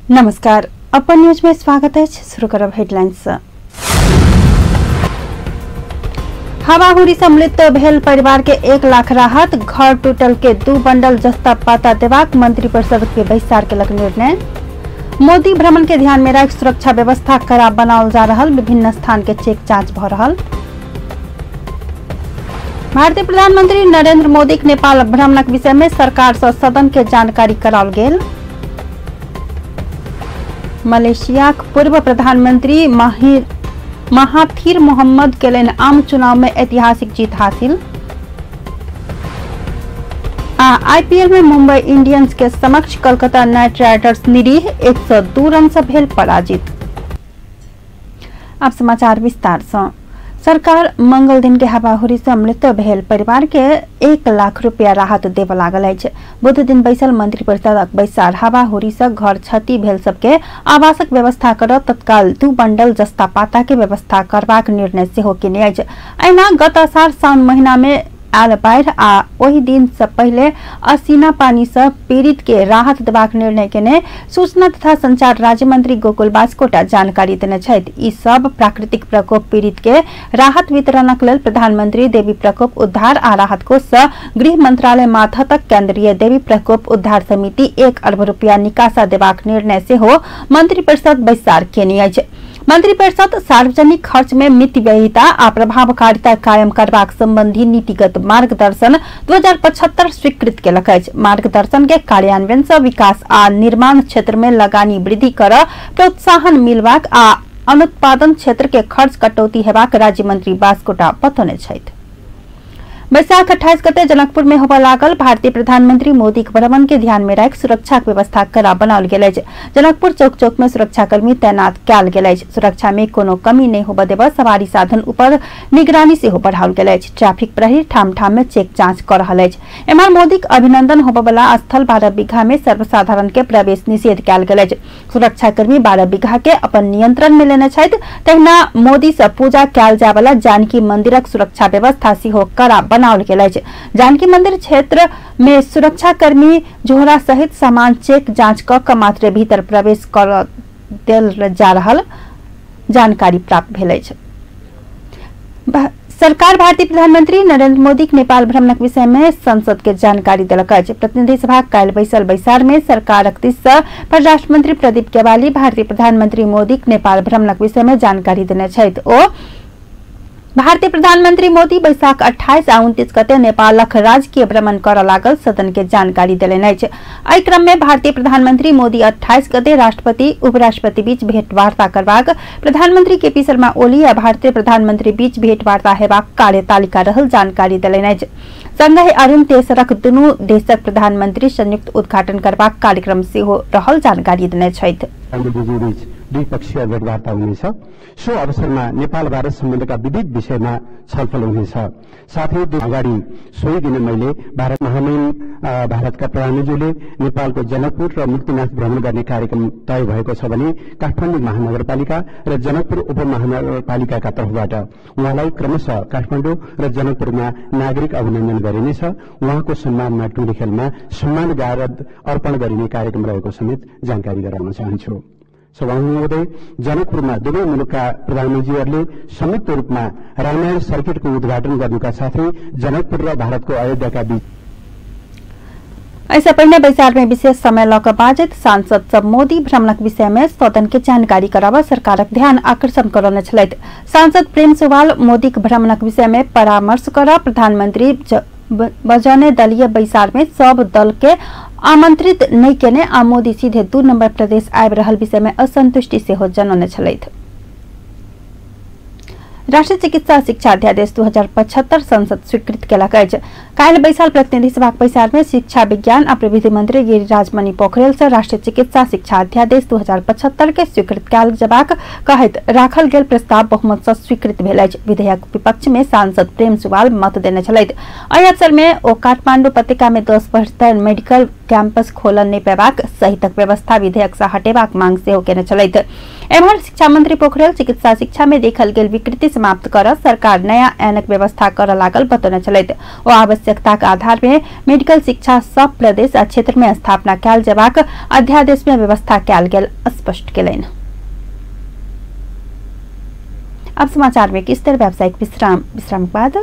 नमस्कार, अपन न्यूज में स्वागत है। शुरू करब हेडलाइंस। हवाहुरी से मृत्यु भेल परिवार के 1 लाख राहत, घर टूटल के 2 बंडल जस्ता पाता देवाक मंत्रिपरिषद के बैसार केलक निर्णय। मोदी भ्रमण के ध्यान में राखि सुरक्षा व्यवस्था कड़ा बनाओल जा रहल, विभिन्न स्थान के चेक जांच भ रहल। भारतीय प्रधानमंत्री नरेंद्र मोदी के नेपाल भ्रमणक विषय में सरकार से सदन के जानकारी कराओल गेल। मलेशिया पूर्व प्रधानमंत्री महाथिर मोहम्मद केलनि आम चुनाव में ऐतिहासिक जीत हासिल। आईपीएल में मुंबई इंडियंस के समक्ष कोलकाता नाइट राइडर्स निरीह 102 रन से भेल पराजित। अब समाचार विस्तार से। सरकार मंगल दिन के हवाहुरी से मृत्यु भेल परिवार के 1 लाख रुपया राहत देव लागल है। बुध दिन बैसल मंत्रिपरिषदक बैसार हवाहुरी से घर क्षति भेल सबके आवासक व्यवस्था कर तत्काल 2 बंडल जस्ता पाता के व्यवस्था करबाक निर्णय सेहो केने अछि। एना गत असार साउन महीना में आयल बाढ़ आ ओहि दिन से पहले असीना पानी से पीड़ित के राहत देबाक निर्णय केने सूचना तथा संचार राज्य मंत्री गोकुल बास्कोटा जानकारी देने छथि। ई सब प्राकृतिक प्रकोप पीड़ित के राहत वितरणक लेल प्रधानमंत्री देवी प्रकोप उद्धार आ राहत कोष से गृह मंत्रालय मार्फत केंद्रीय देवी प्रकोप उद्धार समिति 1 अरब रुपया निकासा देबाक निर्णय सेहो मंत्रिपरिषद बैसार केने अछि। मंत्रिपरिषद सार्वजनिक खर्च में मितव्ययिता आ प्रभावकारिता कायम करबाक संबंधी नीतिगत मार्गदर्शन 2075 स्वीकृत केलक अछि। मार्गदर्शन के कार्यान्वयन से विकास आ निर्माण क्षेत्र में लगानी वृद्धि कर प्रोत्साहन मिलबाक आ अनुत्पादन क्षेत्र के खर्च कटौती हेबाक राज्य मंत्री बास्कोटा बतौने छथि। बैसाख 28 गते जनकपुर में होबय लागल भारतीय प्रधानमंत्री मोदी के भ्रमण के ध्यान में राखि सुरक्षा के व्यवस्था कड़ा बनाओल गेल अछि। जनकपुर चौक चौक में सुरक्षाकर्मी तैनात कयल गेल अछि। सुरक्षा में कोनो कमी नहीं होबय देबय सवारी साधन ऊपर निगरानी सेहो बढ़ाओल गेल अछि। ट्रैफिक प्रहरी ठाम ठाम में चेक जांच कर रहल अछि। एम्हर मोदी के अभिनंदन होबय वाला स्थल 12 बीघा में सर्वसाधारण के प्रवेश निषेध कयल गेल अछि। सुरक्षाकर्मी 12 बीघा के अपन नियंत्रण में लेने छथि। तहिना मोदी से पूजा कयल जाय वाला जानकी मंदिरक सुरक्षा व्यवस्था सेहो कड़ा बनाओल गेल अछि। जानकी मंदिर क्षेत्र में सुरक्षाकर्मी जोहरा सहित सामान चेक जांच क मात्र भीतर प्रवेश कर देल जा रहल जानकारी प्राप्त भेल अछि। सरकार भारतीय प्रधानमंत्री नरेंद्र मोदी के नेपाल भ्रमणक विषय में संसद के जानकारी देलक अछि। प्रतिनिधि सभा काल्हि बैसल बैसार में सरकारक दिस सँ परराष्ट्र मंत्री प्रदीप केवाली भारतीय प्रधानमंत्री मोदी के नेपाल भ्रमणक विषय में जानकारी देने छथि। ओ भारतीय प्रधानमंत्री मोदी बैसाख 28 आ 29 गते नेपालक राजकीय भ्रमण करऽ लागल सदन के जानकारी देलनि अछि। एहि क्रम में भारतीय प्रधानमंत्री मोदी 28 गते राष्ट्रपति उपराष्ट्रपति बीच भेंटवार्ता करबाक, प्रधानमंत्री केपी शर्मा ओली आ भारतीय प्रधानमंत्री बीच भेंटवार्ता हेबाक कार्यतालिका रहल जानकारी देलनि अछि। संगहि अरुण तेसरक दुनू देशक प्रधानमंत्री संयुक्त उद्घाटन करबाक कार्यक्रम सेहो रहल जानकारी देने छथि। द्विपक्षीय भेटवार्ता हुनेछ। सो अवसरमा नेपाल भारत सम्बन्धका विविध विषयमा छलफल हुनेछ। साथै अगाडि सोही दिन मैले भारत महामहिम भारतका प्रधानमन्त्रीले नेपालको जनकपुर र मुक्तिनाथ भ्रमण गर्ने कार्यक्रम तय भएको छ भने काठमाडौँ महानगरपालिका र जनकपुर उपमहानगरपालिकाका तर्फबाट उहाँलाई क्रमशः काठमाडौँ र जनकपुरमा नागरिक अभिनन्दन गरिनेछ। उहाँको सम्मानमा टुली खेलमा सम्मान गारद अर्पण गरिने कार्यक्रम रहेको समेत जानकारी गराउन चाहन्छु। सभामुख महोदय, जनकपुरमा दुवै मुलुकका प्रधानमन्त्रीहरूले संयुक्त रूपमा रामायण सर्किटको उद्घाटन गर्नुका साथै जनकपुर र भारतको अयोध्याका बीच ऐसा पहले बैसार में विशेष समय लौकर बाजित सांसद सब मोदी भ्रमणक विषय में सदन के जानकारी करावा सरकारक ध्यान आकर्षण करने छलैथ। सांसद प्रेम सुवाल मोदी के भ्रमणक विषय में परामर्श कर प्रधानमंत्री बजौने दलीय बैसार में सब दल के आमंत्रित नहीं केने आ मोदी सीधे 2 नंबर प्रदेश आबि रहल विषय में असंतुष्टि सेहो जनौने छलैथ। राष्ट्रीय चिकित्सा शिक्षा अध्यादेश 2075 संसद स्वीकृत केलक अछि। काल्हि बैसल प्रतिनिधि सभा बैसार में शिक्षा विज्ञान आ प्रविधि मंत्री गिरिराज मणि पोखरेल से राष्ट्रीय चिकित्सा शिक्षा अध्यादेश 2075 के स्वीकृत कयल जेबाक कहैत राखल गेल प्रस्ताव बहुमत से स्वीकृत भेल अछि। विधेयक विपक्ष में सांसद प्रेम सुवाल मत देने छलैथ। एहि अवसर में ओ काठमांडू उपत्यका में 10 वर्ष मेडिकल कैंपस खोलल नहीं पेबाक सहितक व्यवस्था विधेयक से हटेबाक मांग सेहो केने छलैथ। एम्हर शिक्षा मंत्री पोखरेल चिकित्सा शिक्षा में देखल गेल विकृति समाप्त कर सरकार नया ऐनक व्यवस्था कर लागल बतौने छलैथ। ओ आवश्यकताक आधार में मेडिकल शिक्षा सब प्रदेश आ क्षेत्र में स्थापना कयल जेबाक अध्यादेश में व्यवस्था कयल गेल स्पष्ट केलनि। अब समाचार में किस्तर व्यावसायिक विश्राम के बाद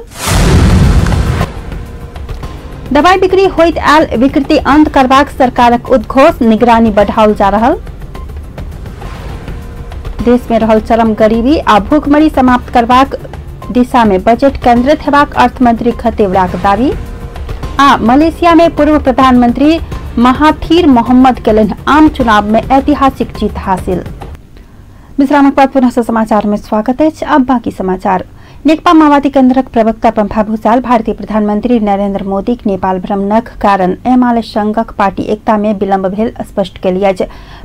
दवाई बिक्री होइत आयल विकृति अंत करबाक सरकारक उद्घोष निगरानी बढ़ाओल जा रहल। देश में रहल चरम गरीबी आ भूखमरी समाप्त करबाक दिशा में बजट केंद्रित हेबाक अर्थमंत्री खतेवड़ाक दावी। आ मलेशिया में पूर्व प्रधानमंत्री महाथीर मोहम्मद केलन आम चुनाव में ऐतिहासिक जीत हासिल। विश्राम के बाद पुनः समाचार में स्वागत है। अब बाकी समाचार। नेकपा माओवादी केन्द्रक प्रवक्ता पम्फा भूषाल भारतीय प्रधानमंत्री नरेंद्र मोदी नेपाल भ्रमणक कारण एमाले संघक पार्टी एकता में विलम्ब भेल स्पष्ट केलिए।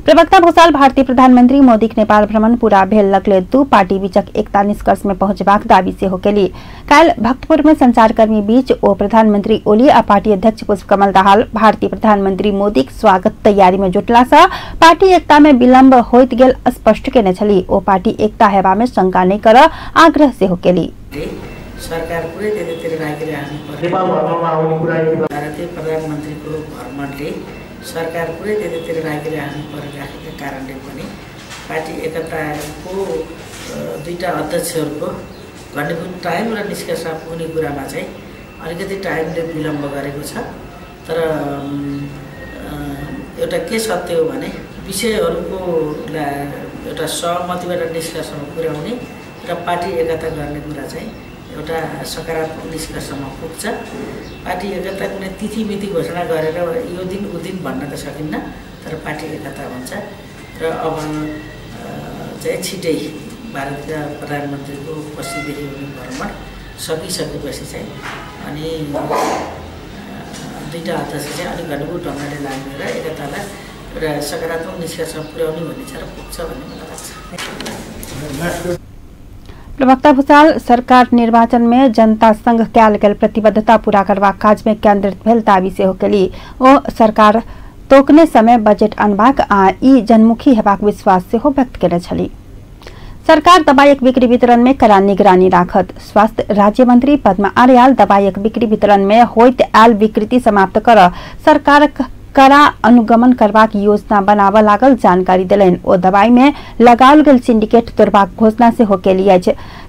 प्रवक्ता भूषाल भारतीय प्रधानमंत्री मोदी नेपाल भ्रमण पूरा भेल लगले दू पार्टी बीचक एकता निष्कर्ष में पहुंचबाक दावी सेहो केली। काल भक्तपुर में संचारकर्मी बीच ओ प्रधानमंत्री ओली आ पार्टी अध्यक्ष पुष्पकमल दाहाल भारतीय प्रधानमंत्री मोदी स्वागत तैयारी में जुटला सँ पार्टी एकता में विलम्ब होइत गेल स्पष्ट केने छली। ओ पार्टी एकता हेबा में शंका नहीं कर आग्रह सेहो केली। सरकार पुरै त्यतातिर राखिरहेको पर्छ। नेपाल भ्रमणमा आउने कुरा भारतीय प्रधानमन्त्रीको भ्रमणले सरकार पुरै त्यतातिर राखिरहेको परिरहेको कारणले पनि पार्टी एकताको दुईटा अध्यक्षहरूको घण्टेको टाइम र निष्कर्ष पुग्ने कुरामा चाहिँ अलिकति टाइमले विलम्ब गरेको छ। तर एउटा के सत्य हो भने विषयहरूको एउटा सहमतिबाट निष्कर्षमा पुर्याउने र पार्टी एकता गर्ने कुरा चाहिँ एउटा सकारात्मक निष्कर्षमा पुग्छ। पार्टी एकता कुनै तिथि मिति घोषणा गरेर यो दिन उ दिन भन्न त सकिन्न, तर पार्टी एकता हुन्छ। र अब चाहिँ छिटै भारतका प्रधानमन्त्रीको पश्चिमदेखि हुने भ्रमण सकिसकेपछि चाहिँ अनि दुईटा अध्यक्ष चाहिँ अलिक घनीभूत ढङ्गले लाग्ने र एकतालाई एउटा सकारात्मक निष्कर्षमा पुर्याउने भन्ने छ र पुग्छ भन्ने मलाई लाग्छ। प्रवक्ता भूषाल सरकार निर्वाचन में जनता संघ कयल गेल प्रतिबद्धता पूरा करबाक काज में केंद्रित भेल दावी सेहो केली। ओ सरकार तोकने समय बजट अनबाक आ ई जनमुखी हेबाक विश्वास सेहो व्यक्त केने छली। सरकार दवाईक बिक्री वितरण में कड़ा निगरानी राखत। स्वास्थ्य राज्य मंत्री पद्मा आर्याल दवाईक बिक्री वितरण में होइत आयल विकृति समाप्त कर सरकार कड़ा अनुगमन करबाक योजना बनाब लागल जानकारी दिलैन। ओ दवाई में लगाओल गेल सिंडिकेट तोड़बाक घोषणा से हो केलिए।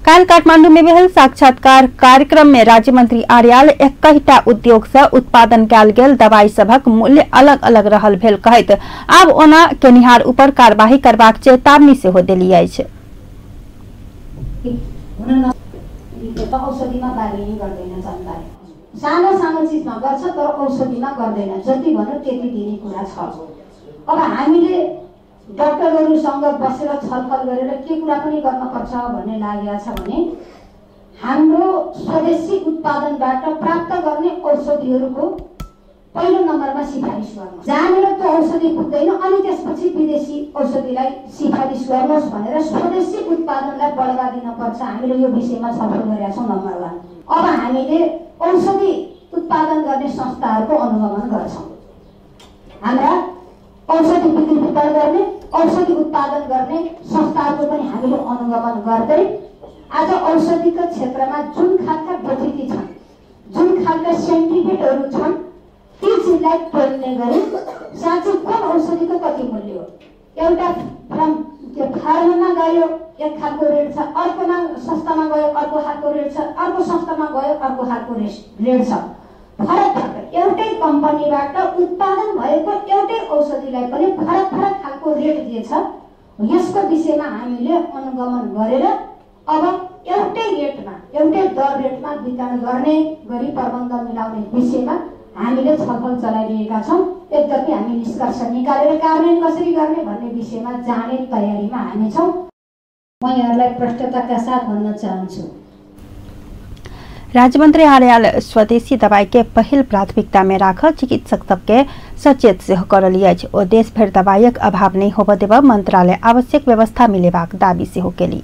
काल काठमांडू में भेल साक्षात्कार कार्यक्रम में राज्य मंत्री आर्याल एकहिटा उद्योग से उत्पादन कयल गेल दवाई सभक मूल्य अलग अलग रहल भेल कहैत आब ओना केनिहार ऊपर कार्यवाही करबाक चेतावनी से हो देलिए। सानो सानो चीजमा गर्छ तर औषधिमा गर्दैन, जति भन्यो त्यति दिने कुरा छ। अब हामीले डाक्टरहरुसँग बसेर छलफल गरेर के कुरा पनि गर्नुपर्छ भन्ने लागेको छ भने हाम्रो स्वदेशी उत्पादनबाट प्राप्त गर्ने औषधिहरुको पहिलो नम्बरमा सिफारिस गर्नु। जहाँनिर त्यो औषधि पुग्दैन अनि त्यसपछि विदेशी औषधिलाई सिफारिस गर्नुहोस् भनेर स्वदेशी उत्पादनलाई बढावा दिनुपर्छ। हामीले यो विषयमा छलफल गरेका छौं। नम्बर 1, अब हामीले औषधि उत्पादन गर्ने संस्थाहरूको अनुगमन गर्छौं। हाम्रा औषधि बिक्री वितरण गर्ने औषधि उत्पादन गर्ने संस्थाहरूको पनि हामीले अनुगमन गर्दै आज औषधिको क्षेत्रमा जुन खालका विकृति छन्, जुन खालका सेन्टिफिकेटहरू छन्, ती चिजलाई तोड्ने गरी साँच्चै कुन औषधिको कति मूल्य हो। एउटा त्यो फार्ममा गयो एक खालको रेट छ, अर्कोमा संस्थामा गयो अर्को खालको रेट छ, अर्को संस्थामा गयो अर्को खालको रेट छ। फरक फरक एउटै कम्पनीबाट उत्पादन भएको एउटै औषधिलाई पनि फरक फरक खालको रेट दिएछ। यसको विषयमा हामीले अनुगमन गरेर अब एउटै रेटमा एउटै दर रेटमा वितरण गर्ने गरी प्रबन्ध मिलाउने विषयमा हामीले छलफल चलाइरहेका छौं। यद्यपि हामी निष्कर्ष निकालेर कार्यान्वयन कसरी गर्ने भन्ने विषयमा जाने तयारीमा हामी छौं। म यहाँलाई प्रष्टताका साथ भन्न चाहन्छु, राज्य मंत्री आर्याल स्वदेशी दवाई के पहिल प्राथमिकता में राख चिकित्सक सबके सचेत से करलिए। ओ देश भर दवाईक अभाव नहीं होब देब मंत्रालय आवश्यक व्यवस्था मिलेबाक दावी से केली।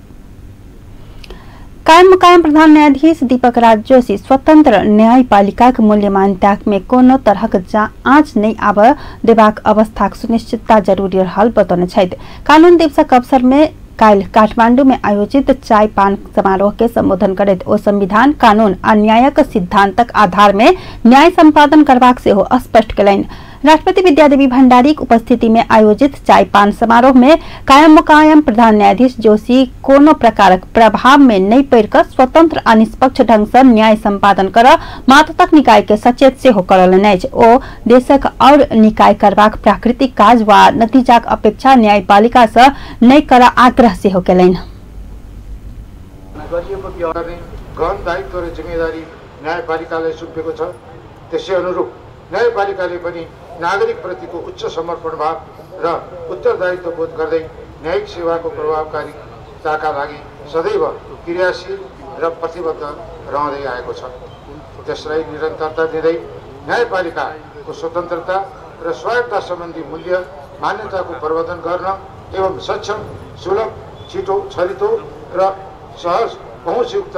कायम मुकायम प्रधान न्यायाधीश दीपक राज जोशी स्वतंत्र न्यायपालिका मूल्यमान त्याग में कोनो तरहक आँच नहीं आब देबाक अवस्था सुनिश्चितता जरूरी रहल बतौने छथि। कानून दिवसक अवसर में काल्हि काठमांडू में आयोजित चाय पान समारोह के संबोधन करैत ओ संविधान कानून आ न्यायक सिद्धांतक आधार में न्याय संपादन करबाक सेहो स्पष्ट केलनि। राष्ट्रपति विद्यादेवी भण्डारीक उपस्थिति में आयोजित चाय पान समारोह में कायम मुकायम प्रधान न्यायाधीश जोशी कोनो प्रकारक प्रभाव में नहीं पड़ि स्वतंत्र आ निष्पक्ष ढंग से न्याय संपादन कर मातृक निकाय के सचेत सेहो करलनि अछि। ओ देशक और निकाय करबाक प्राकृतिक काज वा नतीजाक अपेक्षा न्यायपालिका से नहीं कर आग्रह सेहो केलनि। गहन दायित्व र जिम्मेदारी न्यायपालिकालाई सुम्पेको छ। त्यसै अनुरूप न्यायपालिकाले पनि नागरिक प्रतिको उच्च समर्पण भाव र उत्तरदायित्व बोध गर्दै न्यायिक सेवाको प्रभावकारिताका लागि सदैव क्रियाशील र प्रतिबद्ध रहँदै आएको छ। त्यसलाई निरन्तरता दिँदै न्यायपालिकाको स्वतन्त्रता र स्वायत्तता सम्बन्धी मूल्य मान्यताको प्रवर्धन गर्न एवं सक्षम, सुलभ, छिटो, छरितो र सहज पहुँचयुक्त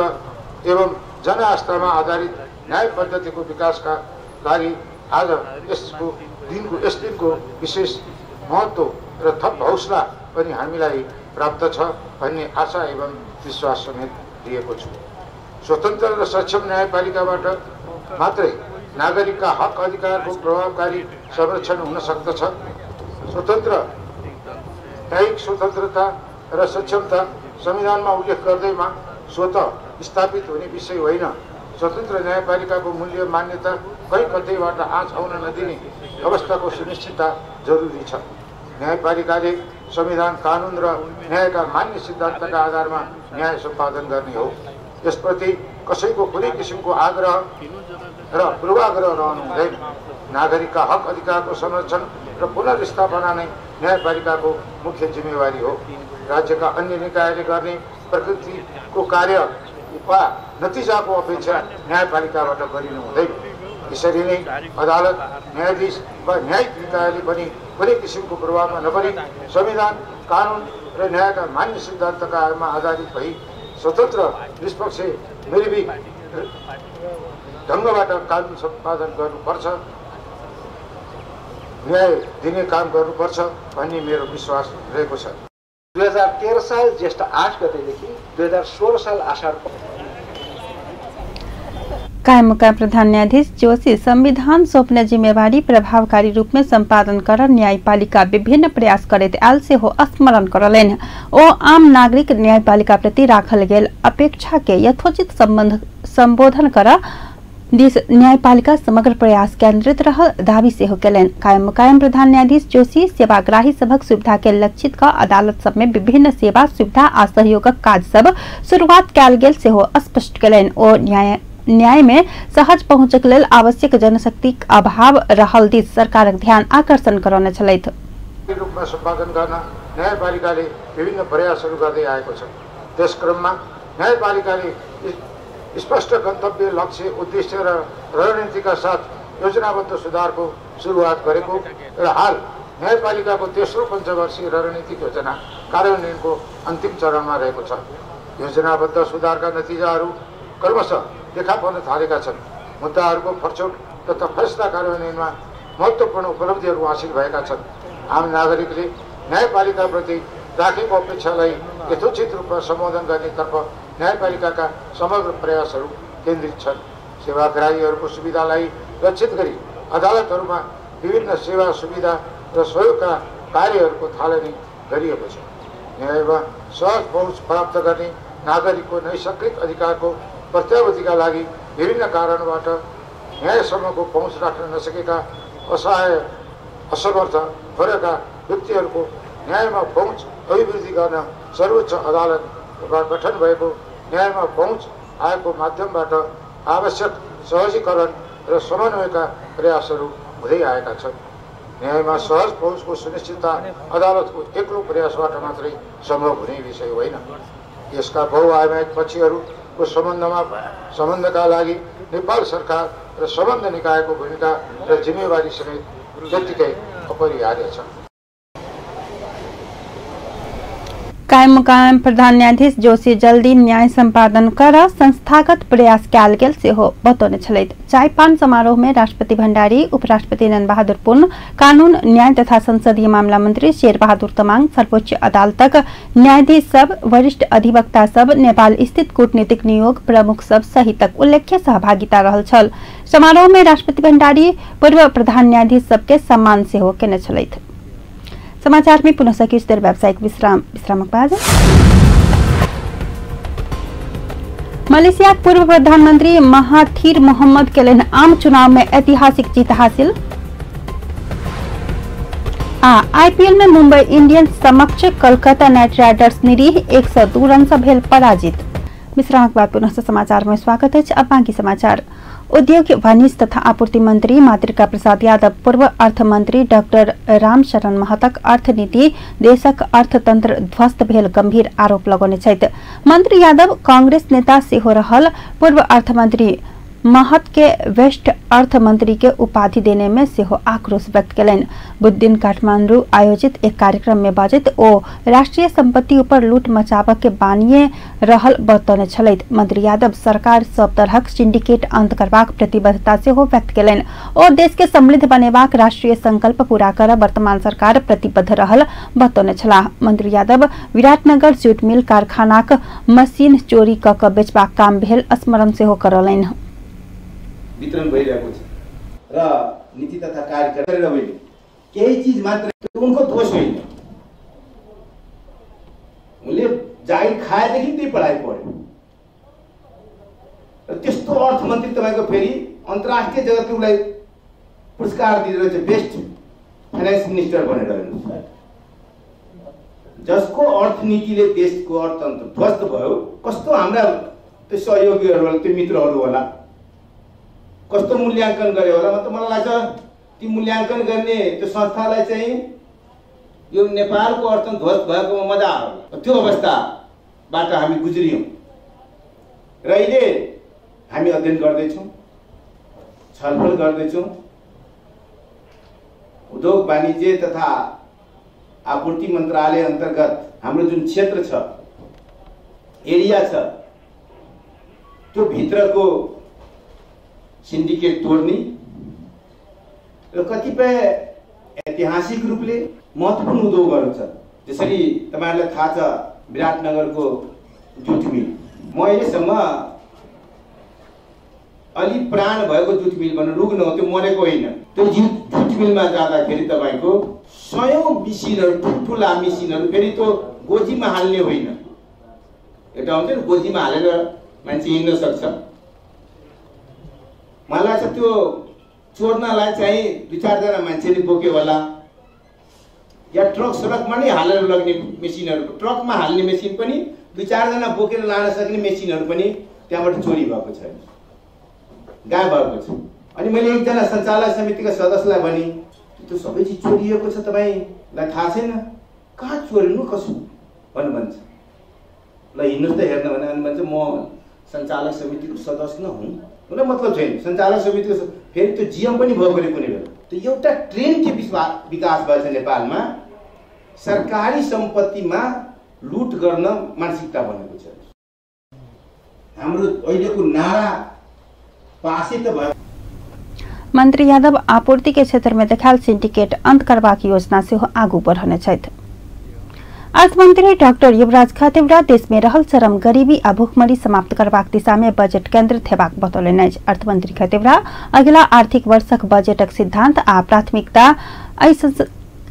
एवं जनआस्थामा आधारित न्याय पद्धतिको विकासका लागि आज यस दिनको विशेष महत्त्व र थप हौसला पनि हामीलाई प्राप्त छ भन्ने आशा एवं विश्वास समेत लिएको छु। स्वतन्त्र र सक्षम न्यायपालिकाबाट मात्रै नागरिकका हक अधिकारको प्रभावकारी संरक्षण हुन सक्दछ। स्वतन्त्र न्यायिक स्वतन्त्रता र सक्षमता संविधानमा उल्लेख गर्दैमा स्वतः स्थापित हुने विषय होइन। स्वतन्त्र न्यायपालिकाको मूल्य मान्यता कहीँ कतैबाट आँच आउन नदिने अवस्थाको सुनिश्चितता जरुरी छ। न्यायपालिकाले संविधान, कानून र न्यायका मान्य सिद्धान्तका आधारमा न्याय सम्पादन गर्ने हो। यसप्रति कसैको कुनै किसिमको आग्रह र पूर्वाग्रह रहनु हुँदैन। नागरिकका हक अधिकारको संरक्षण र पुनर्स्थापना नै न्यायपालिकाको मुख्य जिम्मेवारी हो। राज्यका अन्य निकायले गर्ने प्रकृतिको कार्य वा नतिजाको अपेक्षा न्यायपालिकाबाट गरिनु हुँदैन। यसरी नै अदालत, न्यायाधीश वा न्यायिक निकायले पनि कुनै किसिमको प्रभावमा नपरी संविधान, कानून र न्यायका मान्य सिद्धान्तका आधारित भई स्वतन्त्र, निष्पक्ष, निर्भीक ढङ्गबाट कानून सम्पादन गर्नुपर्छ, न्याय दिने काम गर्नुपर्छ भन्ने मेरो विश्वास रहेको छ। 2013 साल ज्येष्ठ 8 गतेदेखि 2016 साल आषाढ कायम मुकायम प्रधान न्यायाधीश जोशी संविधान सौंपने जिम्मेवारी प्रभावकारी रूप में संपादन कर न्यायपालिका विभिन्न प्रयास करैत आयल सेहो स्मरण करलनि। ओ आम नागरिक न्यायपालिका प्रति राखल गेल अपेक्षा के यथोचित संबोधन कर दिस न्यायपालिका समग्र प्रयास केंद्रित रह दावी सेहो केलनि। कायम मुकायम प्रधान न्यायाधीश जोशी सेवाग्राही सभक सुविधा के लक्षित क अदालत सब में विभिन्न सेवा, सुविधा आ सहयोगक काज सब शुरुआत कयल गेल सेहो स्पष्ट केलनि। ओ न्याय में सहज पहुंचक लेल आवश्यक जनशक्ति अभाव रहल दिस सरकारक ध्यान आकर्षण करने छलथि। रूपमा सम्पादन गर्न न्यायपालिकाले विभिन्न प्रयासहरू गर्दै आएको छ। त्यस क्रममा न्यायपालिकाले स्पष्ट गन्तव्य, लक्ष्य, उद्देश्य र रणनीतिका साथ योजनाबद्ध सुधारको सुरुवात गरेको र हाल न्यायपालिकाको तेस्रो पञ्चवर्षीय रणनीतिक योजना कार्यान्वयनको अन्तिम चरणमा रहेको छ। योजनाबद्ध सुधारका नतिजाहरू क्रमशः देखा पर्न थालेका छन्। मुद्दाहरूको फरछोट तथा फैसला कार्यान्वयनमा महत्त्वपूर्ण उपलब्धिहरू हासिल भएका छन्। आम नागरिकले न्यायपालिकाप्रति राखेको अपेक्षालाई यथोचित रूपमा सम्बोधन गर्नेतर्फ न्यायपालिकाका समग्र प्रयासहरू केन्द्रित छन्। सेवाग्राहीहरूको सुविधालाई लक्षित गरी अदालतहरूमा विभिन्न सेवा, सुविधा र सहयोगका कार्यहरूको थालनी गरिएको छ। न्यायमा सहज पहुँच प्राप्त गर्ने नागरिकको नैसर्गिक अधिकारको प्रत्याभूतिका लागि विभिन्न कारणबाट न्यायसम्मको पहुँच राख्न नसकेका असहाय, असमर्थ भएका व्यक्तिहरूको न्यायमा पहुँच अभिवृद्धि गर्न सर्वोच्च अदालतबाट गठन भएको न्यायमा पहुँच आएको माध्यमबाट आवश्यक सहजीकरण र समन्वयका प्रयासहरू हुँदै आएका छन्। न्यायमा सहज पहुँचको सुनिश्चितता अदालतको एक्लो प्रयासबाट मात्रै सम्भव हुने विषय होइन। यसका बहुआयामिक पक्षहरूको सम्बन्धका लागि नेपाल सरकार र सम्बन्ध निकायको भूमिका र जिम्मेवारी समेत त्यत्तिकै अपरिहार्य छ। कायम मुकायम प्रधान न्यायाधीश जोशी जल्दी न्याय संपादन कर संस्थागत प्रयास कयल गेल सेहो बतौने छलैथ। चायपान समारोह में राष्ट्रपति भण्डारी, उपराष्ट्रपति नंद बहादुर पुन, कानून न्याय तथा संसदीय मामला मंत्री शेर बहादुर तमाङ, सर्वोच्च अदालतक न्यायाधीश सब, वरिष्ठ अधिवक्ता सब, नेपाल स्थित कूटनीतिक नियोग प्रमुख सब सहितक उल्लेख्य सहभागिता रहल छल। समारोह में राष्ट्रपति भण्डारी पूर्व प्रधान न्यायाधीश सबके सम्मान सेहो केने छलैथ। समाचार में पुनः सकिस देर व्यावसायिक विश्रामक बाद। मलेशिया पूर्व प्रधानमंत्री महाथीर मोहम्मद केलेन आम चुनाव में ऐतिहासिक जीत हासिल। आईपीएल में मुंबई इंडियंस समक्ष कोलकाता नाइट राइडर्स निरीह 102 रन से भेल पराजित। विश्रामक बाद पुनः समाचार में स्वागत है। अब बाकी समाचार। उद्योग, वाणिज्य तथा आपूर्ति मंत्री मातृका प्रसाद यादव, पूर्व अर्थ मंत्री डॉक्टर रामशरण महतक अर्थनीति देशक अर्थतंत्र ध्वस्त भेल गंभीर आरोप लगौने छथि। मंत्री यादव कांग्रेस नेता सेहो रहल। पूर्व अर्थमंत्री महत के वेस्ट अर्थ मंत्री के उपाधि देने में सेहो आक्रोश व्यक्त केलनि। बुध दिन काठमांडू आयोजित एक कार्यक्रम में बजैत ओ राष्ट्रीय संपत्ति ऊपर लूट मचाबय के बानिए रहल बतौने छलैथ। मंत्री यादव सरकार सब तरहक सिंडिकेट अंत करबाक प्रतिबद्धता सेहो व्यक्त केलनि। ओ देश के समृद्ध बनेबाक राष्ट्रीय संकल्प पूरा करब वर्तमान सरकार प्रतिबद्ध रहल बतौने छलाह। मंत्री यादव विराटनगर जूट मिल कारखानाक मशीन चोरी क क बेचबाक काम भेल स्मरण सेहो करलनि। वितरण भइरहेको छ र नीति तथा कार्यक्रम गरेर होइन, केही चीज मात्र उनको दोष होइन। उनले जागिर खाएदेखि त्यही पढाइ पढ्यो र त्यस्तो अर्थमन्त्री तपाईको फेरि अन्तर्राष्ट्रिय जगतले उलाई पुरस्कार दिएर चाहिँ बेस्ट फाइनान्स मिनिस्टर भनेर हेर्नुहोस्। जसको अर्थनीतिले देशको अर्थतन्त्र ध्वस्त भयो, कस्तो हाम्रा त्यो सहयोगीहरू होला, त्यो मित्रहरू होला, कस्तो मूल्याङ्कन गरे होला। मतलब मलाई लाग्छ ती मूल्याङ्कन गर्ने त्यो संस्थालाई चाहिँ यो नेपालको अर्थतन्त्र ध्वस्त भएको मजा आयो। त्यो अवस्थाबाट हामी गुज्रियौँ र अहिले हामी अध्ययन गर्दैछौँ, छलफल गर्दैछौँ। उद्योग, वाणिज्य तथा आपूर्ति मन्त्रालय अन्तर्गत हाम्रो जुन क्षेत्र छ, एरिया छ, त्यो भित्रको सिंडिकेट तोड्ने र कतिपय ऐतिहासिक रूपले महत्त्वपूर्ण उद्योगहरू छ। जसरी तपाईहरुलाई थाहा छ विराटनगरको जुट मिल, म अहिलेसम्म अलि प्राण भएको जुट मिल भन्नु रुग्न हो, त्यो मरेको होइन। त्यो जुट मिलमा जाँदाखेरि तपाईको सयौं मिसिनहरू, ठुल्ठुला मिसिनहरू, फेरि त्यो गोजीमा हाल्ने होइन, एउटा हुन्छ नि गोजीमा हालेर मान्छे हिँड्न सक्छ। मलाई चाहिँ त्यो चोर्नलाई चाहिँ 2-4 जना मान्छेले बोक्यो होला, या ट्रक सडकमा नै हालेर लग्ने मेसिनहरू, ट्रकमा हाल्ने मेसिन पनि 2-4 जना बोकेर लान सक्ने मेसिनहरू पनि त्यहाँबाट चोरी भएको छ, गायब भएको छ। अनि मैले एकजना सञ्चालक समितिका सदस्यलाई भने त्यो सबै चिज चोरिएको छ, तपाईलाई थाहा छैन? कहाँ चोरिनु, कसो भन्नुहुन्छ? ल हिँड्नुहोस् त हेर्न भने। अनि भन्छ म सञ्चालक समितिको सदस्य नहुँ, उनलाई मतलब छैन। सञ्चालक समितिको फेरि त्यो जीएम पनि भयो भने कुनै बेला। त्यो एउटा ट्रेन्ड के विकास भएछ नेपालमा, सरकारी सम्पत्तिमा लुट गर्न मानसिकता बनेको छ। हाम्रो अहिलेको नारा पासै त भयो। मंत्री यादव आपूर्ति के क्षेत्र में देखाल सिंडिकेट अंत करबाक योजना से आगू बढ़ने छथि। अर्थमंत्री डॉक्टर युवराज खतिवड़ा देश में रहल चरम गरीबी आ भूखमरी समाप्त करबाक दिशा में बजट केंद्रित हेबाक बतौलनि अछि। अर्थमंत्री खतिवड़ा अगिला आर्थिक वर्षक बजटक सिद्धांत आ प्राथमिकता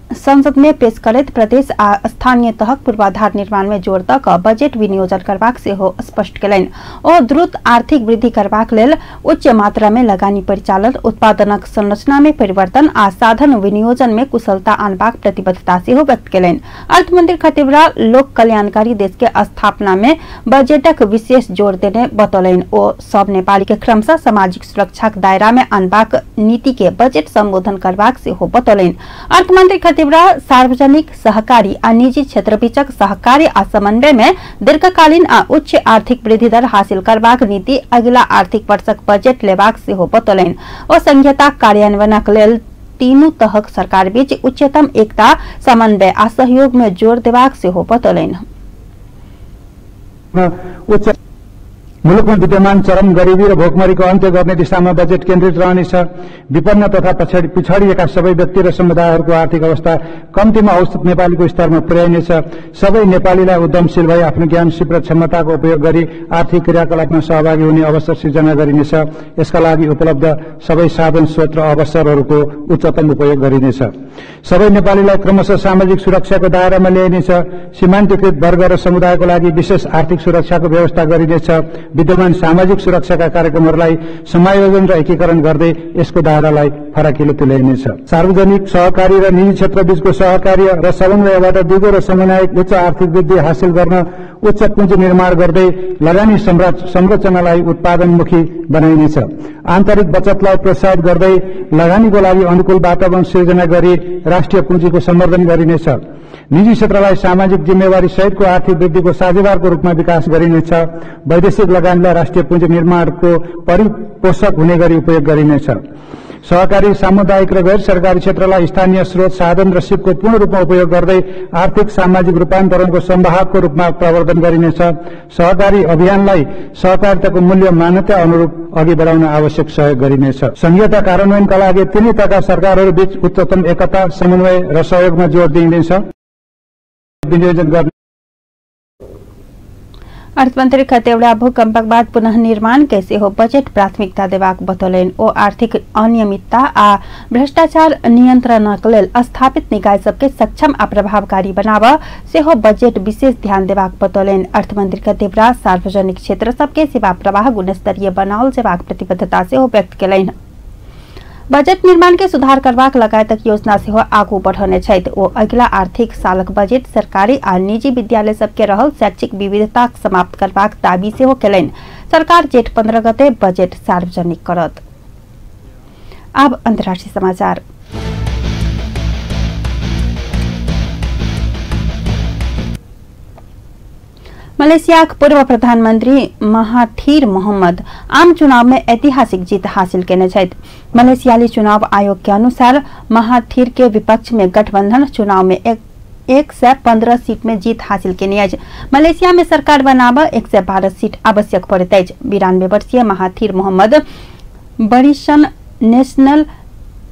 संसद में पेश करैत प्रदेश आ स्थानीय तहक पूर्वाधार निर्माण में जोर द क बजट विनियोजन करबाक सेहो स्पष्ट केलनि। ओ द्रुत आर्थिक वृद्धि करबाक लेल उच्च मात्रा में लगानी परिचालन, उत्पादनक संरचना में परिवर्तन आ साधन विनियोजन में कुशलता आनबाक प्रतिबद्धता सेहो व्यक्त केलनि। अर्थमंत्री खतिवड़ा लोक कल्याणकारी देश के स्थापना में बजटक विशेष जोर देने बतौलनि। ओ सब नेपाली के क्रमशः सामाजिक सुरक्षाक दायरा में आनबाक नीति के बजट संबोधन करबाक सेहो बतौलनि। अर्थमंत्री सार्वजनिक, सहकारी आ निजी क्षेत्र बीचक सहकारी आ समन्वय में दीर्घकालीन आ उच्च आर्थिक वृद्धि दर हासिल करबाक नीति अगिला आर्थिक वर्षक बजट लेबाक सेहो बतौलनि। ओ संहिता कार्यान्वयनक लेल तीनू तहक सरकार बीच उच्चतम एकता, समन्वय आ सहयोग में जोर देबाक सेहो बतौलनि। उच्च मुलुकमा विद्यमान चरम गरिबी र भोकमरीको अन्त्य गर्ने दिशामा बजेट केन्द्रित रहनेछ। विपन्न तथा पिछडिएका सबै व्यक्ति र समुदायहरूको आर्थिक अवस्था कम्तीमा औसत नेपालीको स्तरमा पुर्याइनेछ। सबै नेपालीलाई उद्यमशील भई आफ्नो ज्ञान सिप र क्षमताको उपयोग गरी आर्थिक क्रियाकलापमा सहभागी हुने अवसर सिर्जना गरिनेछ। यसका लागि उपलब्ध सबै साधन स्रोत र अवसरहरूको उच्चतम उपयोग गरिनेछ। सबै नेपालीलाई क्रमशः सामाजिक सुरक्षाको दायरामा ल्याइनेछ। सीमान्तकृत वर्ग र समुदायको लागि विशेष आर्थिक सुरक्षाको व्यवस्था गरिनेछ। विद्यमान सामाजिक सुरक्षाका कार्यक्रमहरूलाई समायोजन र एकीकरण गर्दै यसको दायरालाई फराकिलो तुल्याइनेछ। सार्वजनिक सहकारी र निजी क्षेत्र बीचको सहकार्य र समन्वयबाट दिगो र समन्वयित उच्च आर्थिक वृद्धि हासिल गर्न उच्च पुँजी निर्माण गर्दै लगानी संरचनालाई उत्पादनमुखी बनाइनेछ। आन्तरिक बचतलाई प्रोत्साहित गर्दै लगानीको लागि अनुकूल वातावरण सिर्जना गरी राष्ट्रिय पुँजीको संवर्धन गरिनेछ। निजी क्षेत्रलाई सामाजिक जिम्मेवारी सहितको आर्थिक वृद्धिको साझेदारको रूपमा विकास गरिनेछ। वैदेशिक लगानीलाई राष्ट्रिय पुँजी निर्माणको परिपोषक हुने गरी उपयोग गरिनेछ। सहकारी सामुदायिक र गैर सरकारी क्षेत्रलाई स्थानीय स्रोत साधन र सिपको पूर्ण रूपमा उपयोग गर्दै आर्थिक सामाजिक रूपान्तरणको संवाहकको रूपमा प्रवर्धन गरिनेछ। सहकारी अभियानलाई सहकारिताको मूल्य मान्यता अनुरूप अघि बढाउन आवश्यक सहयोग गरिनेछ। संघीयता कार्यान्वयनका लागि तिनै तहका सरकारहरू बीच उच्चतम एकता, समन्वय र सहयोगमा जोड दिइनेछ। विनियोजन गर्ने अर्थमन्त्री खतेवड़ा भूकंपक बाद पुनः निर्माण कैसे हो बजेट प्राथमिकता देबाक बतौलनि। ओ आर्थिक अनियमितता आ भ्रष्टाचार नियंत्रणक लेल स्थापित निकाय सबके सक्षम आ प्रभावकारी बनाबऽ सेहो बजेट विशेष ध्यान देबाक बतौलनि। अर्थमन्त्री खतेवड़ा सार्वजनिक क्षेत्र सबके सेवा प्रवाह गुणस्तरीय बनाओल जेबाक प्रतिबद्धता सेहो व्यक्त केलनि। बजेट निर्माण के सुधार करबाक लगायतक योजना सेहो आगू बढ़ौने छथि। ओ अगिला आर्थिक सालक बजेट सरकारी आ निजी विद्यालय सबके रहल शैक्षिक विविधता समाप्त करबाक दाबी सेहो केलनि। सरकार जेठ 15 गते बजेट सार्वजनिक करत। अब अंतर्राष्ट्रीय समाचार। मलेशियाक पूर्व प्रधानमंत्री महाथीर मोहम्मद आम चुनाव में ऐतिहासिक जीत हासिल केने छथि। मलेशियाली चुनाव आयोग के अनुसार महाथीर के विपक्ष में गठबंधन चुनाव में 115 सीट में जीत हासिल केने अछि। मलेशिया में सरकार बनाबऽ 112 सीट आवश्यक पड़ैत अछि। 92 वर्षीय महाथीर मोहम्मद बरिसन नेशनल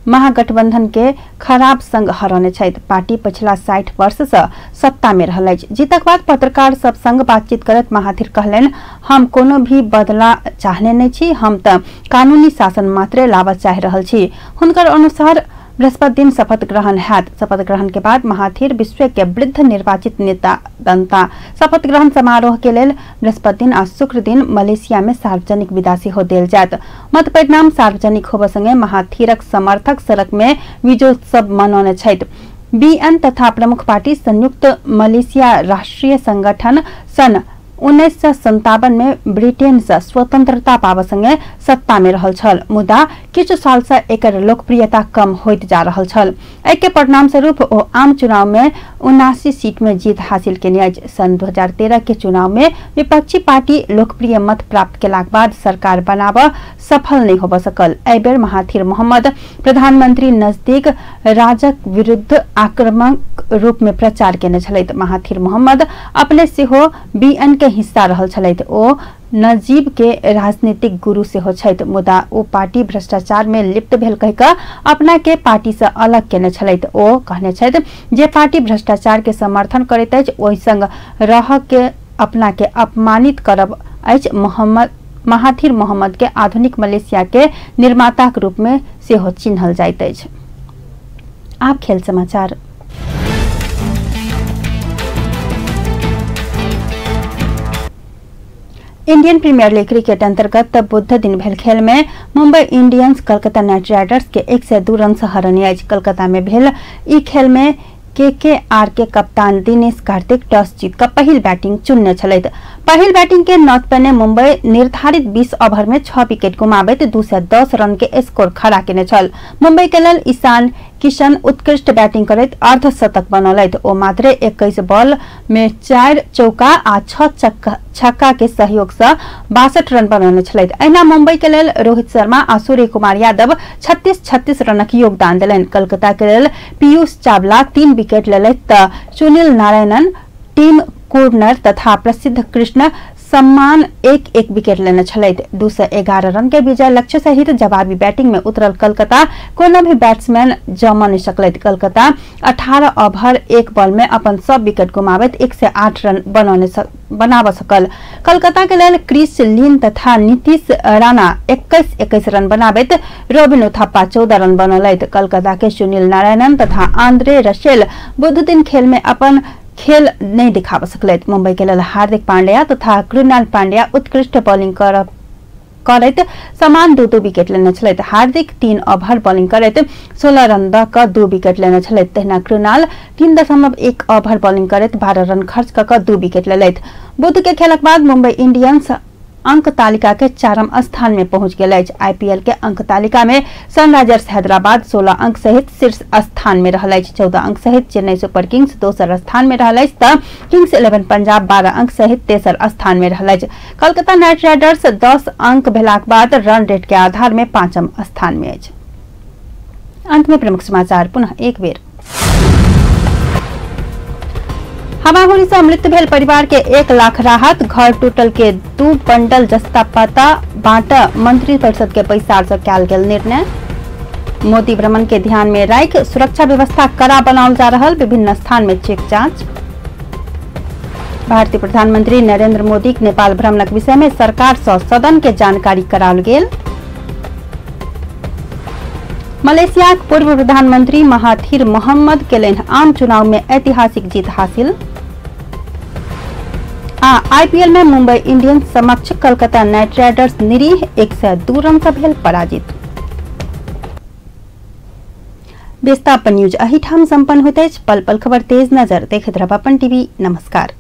महागठबंधन के खराब संग हरौने छथि। पार्टी पिछला 60 वर्ष से सत्ता में रहल अछि। जीतक बाद पत्रकार सब संग बातचीत करत महाथीर कहलनि, हम कोनो भी बदला चाहने नहीं छी, हम त कानूनी शासन मात्रे लाबऽ चाहि रहल छी। हुनकर अनुसार बृहस्पति दिन शपथ ग्रहण हैत। शपथ ग्रहण के बाद महाथीर विश्व के वृद्ध निर्वाचित नेता बनता। शपथ ग्रहण समारोह के लेल बृहस्पति दिन आ शुक्र दिन मलेशिया में सार्वजनिक विदा सेहो देल जायत। मत परिणाम सार्वजनिक होबऽ संगे महाथीरक समर्थक सड़क में विजयोत्सव मनौने छथि। बीएन तथा प्रमुख पार्टी संयुक्त मलेशिया राष्ट्रीय संगठन सन 1957 में ब्रिटेन से स्वतंत्रता पाबऽ संगे सत्ता में रहल छल, मुदा किछु साल से एकर लोकप्रियता कम होइत जा रहल छल। एके परिणाम स्वरूप ओ आम चुनाव में 79 सीट में जीत हासिल केने अछि। सन 2013 के चुनाव में विपक्षी पार्टी लोकप्रिय मत प्राप्त केलाक बाद सरकार बनाबऽ सफल नहीं होबऽ सकल। एहि बेर महाथीर मोहम्मद प्रधानमंत्री नजदीक राजक विरुद्ध आक्रामक रूप में प्रचार केने छलथि। महाथीर मोहम्मद अपने सेहो बीएन के हिस्सा रहल छलथि। ओ नजीब के राजनीतिक गुरु सेहो छथि, मुदा ओ पार्टी भ्रष्टाचार में लिप्त भेल कहि कऽ अपना के पार्टी से अलग केने छलथि। ओ कहने छथि जे पार्टी भ्रष्टाचार के समर्थन करैत अछि ओहि संग रह के अपना के अपमानित करब अछि। महाथीर मोहम्मद के आधुनिक मलेशिया के निर्माता के रूप में सेहो चिन्हल जाइत अछि। आब खेल समाचार। इंडियन प्रीमियर लीग क्रिकेट अंतर्गत बुध दिन भेल खेल में Mumbai Indians Kolkata night Riders के 102 रन से हरौने अछि। कोलकाता में भेल ई खेल में केकेआर के कप्तान दिनेश कार्तिक टॉस जीत कर पहिल बैटिंग चुनने छलथि। पहिल बैटिंग के नौत पेने मुंबई निर्धारित 20 ओवर में 6 विकेट गुमाबैत 210 रन के स्कोर खड़ा केने छल। मुंबई के लेल ईशान किशन उत्कृष्ट बैटिंग करैत अर्धशतक बनौलथि। ओ मात्र 21 बॉल में 4 चौका आ 6 छक्का के सहयोग से 62 रन बनौने छलथि। अहिना मुंबई के लेल रोहित शर्मा आ सूर्य कुमार यादव 36-36 रनक योगदान देलनि। कोलकाता के लेल पीयूष चावला 3 विकेट लेलथि तऽ सुनील नारायणन टीम होर्नर तथा प्रसिद्ध कृष्ण सम्मान एक विकेट लेने छलैत 211 रन के विजय लक्ष्य सहित जवाबी बैटिंग में उतरल कलकत्ता कोनो भी बैट्समैन जमा नहीं सकलैत। कलकत्ता 18 ओवर 1 बॉल में अपन सब विकेट गुमावैत 108 रन बनाव सकल। कलकत्ता के लेल क्रिस लिन तथा नीतीश राणा 21 रन बनावैत रोबिन उथप्पा 14 रन बनौलैत। कलकत्ता के सुनील नारायणन तथा आंद्रे रसेल बुध दिन खेल में अपन खेल नहीं दिखा सकलैत। मुंबई के लेल हार्दिक पांड्या तथा कृणाल पांड्या उत्कृष्ट बॉलिंग करैत समान 2 विकेट लेने छलैत। हार्दिक 3 ओवर बॉलिंग करैत 16 रन द क 2 विकेट लेने छलैत। तहिना कृणाल 3.1 ओवर बॉलिंग करैत 12 रन खर्च क 2 विकेट लेलैत। बुध के खेलक बाद मुंबई इंडियंस अंक तालिका के 4म स्थान में पहुंच गेल अछि। आईपीएल के अंक तालिका में सनराइजर्स हैदराबाद 16 अंक सहित शीर्ष स्थान में रहल अछि। 14 अंक सहित चेन्नई सुपर किंग्स दोसर स्थान में रहल अछि त किंग्स 11 पंजाब 12 अंक सहित तेसर स्थान में रहल अछि। कलकत्ता नाइट राइडर्स 10 अंक भेलाक बाद रन रेट के आधार में 5म स्थान में अछि। अंत में प्रमुख समाचार पुनः एक बेर। हवाहुरी से मृत्यु भेल परिवार के 1 लाख राहत, घर टूटल के 2 बंडल जस्ता पता बाट मंत्री परिषद के पैसा से कयल गेल निर्णय। मोदी भ्रमण के ध्यान में राखि सुरक्षा व्यवस्था कड़ा बनाओल जा रहल, विभिन्न स्थान में चेक जांच। भारतीय प्रधानमंत्री नरेंद्र मोदी के नेपाल भ्रमणक विषय में सरकार से सदन के जानकारी कराओल गेल। मलेशिया के पूर्व प्रधानमंत्री महाथिर मोहम्मद केलैन आम चुनाव में ऐतिहासिक जीत हासिल। आईपीएल में मुंबई इंडियंस समक्ष कलकत्ता नाइट राइडर्स निरीह 102 रन से भेल पराजित। बेस्ता अपन न्यूज अहिठाम संपन्न होते। पल पल खबर तेज नजर देखते रह अपन टीवी। नमस्कार।